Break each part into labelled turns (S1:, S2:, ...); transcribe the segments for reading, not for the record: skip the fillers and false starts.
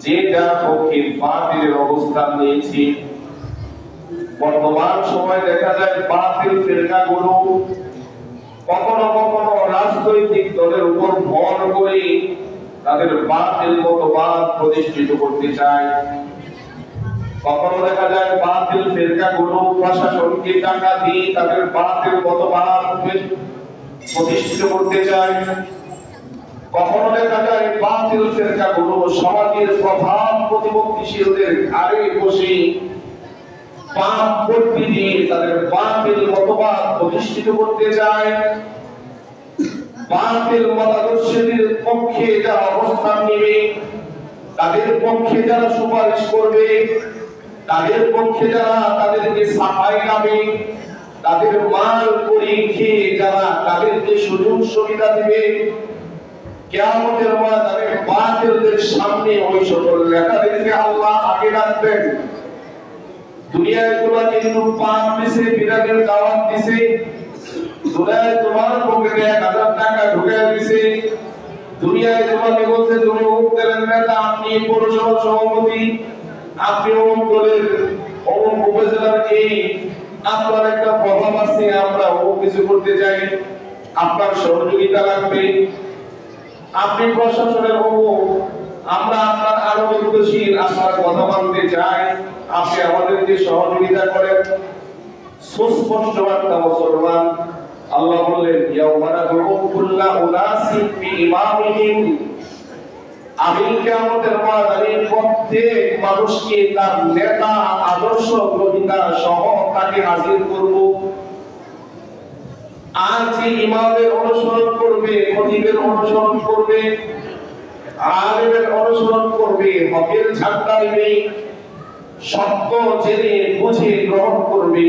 S1: যে যার পক্ষে বাতিলের অবস্থান নিয়েছি। বর্তমান সময় দেখা যায় বাতিল ফিরকাগুলো কখনো কখনো রাজনৈতিক দলের উপর ভর করে তাদের বাতিল মতবাদ প্রতিষ্ঠিত করতে চায়। কখনো দেখা যায় বাতিল ফিরকাগুলো প্রশাসনকে টাকা দিয়ে তাদের বাতিল মতবাদ প্রতিষ্ঠিত করতে চায়। কখনো দেখা যায় বাতিল ফিরকাগুলো সমাজের প্রভাব প্রতিপত্তিশীলদের ঘাড়ে বসে পাপ ভর্তি দিয়ে তাদের বাতিল মতবাদ প্রতিষ্ঠিত করতে চায়। বাতিল মতাদর্শীদের পক্ষে যারা অবস্থান নেবে, তাদের পক্ষে যারা সুপারিশ করবে, তাদের পক্ষে যারা তাদেরকে সাফাই গাবে, তাদের মাল করে খেয়ে যারা তাদেরকে সুযোগ সুবিধা দিবে, কিয়ামতের ময়দানে বাতিলদের সামনে ওই সকল নেতাদেরকে আল্লাহ আগে রাখবেন। দুনিয়ায় তোমাকে পাপ দিছে, বিরাটের দাওয়াত দিছে, দুনিয়ায় তোমার পকেটে 1000 টাকা ঢুকায় দিছে, দুনিয়ায় তোমাকে বলছে তুমি অমুক দলের নেতা, আপনি পৌরসভা সভাপতি, আপনি অমুক দলের অমুক উপজেলার এই, আপনার একটা প্রভাব আছে, আমরা অমুক কিছু করতে চাই, আপনার সহযোগিতা লাগবে, আপনি প্রশাসনের অমুক, আমরা আপনার আরো নির্দেশীল, আপনার কথা মানতে চাই, আপনি আমাদেরকে সহযোগিতা করেন। সুস্পষ্ট বার্তা মুসলমান। আল্লাহ বললেন ইয়াউমা নাদউ কুল্লা উনাসিন বিইমামিহিম, আমি কিয়ামতের ময়দানে প্রত্যেক মানুষকে তার নেতা আদর্শ গ্রহীতা সহ তাকে হাজির করব। আর যে ইমামের অনুসরণ করবে, খতিবের অনুসরণ করবে, আলেমের অনুসরণ করবে, হকের ঝান্ডা নিবে, সত্য জেনে বুঝে গ্রহণ করবে,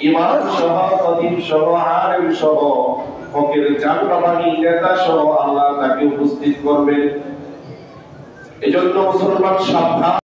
S1: ইমাম সহ খতিব সহ আলেম সহ হকের ঝান্ডাবাহী নেতা সহ আল্লাহ তাকে উপস্থিত করবেন। এজন্য মুসলমান সাবধান।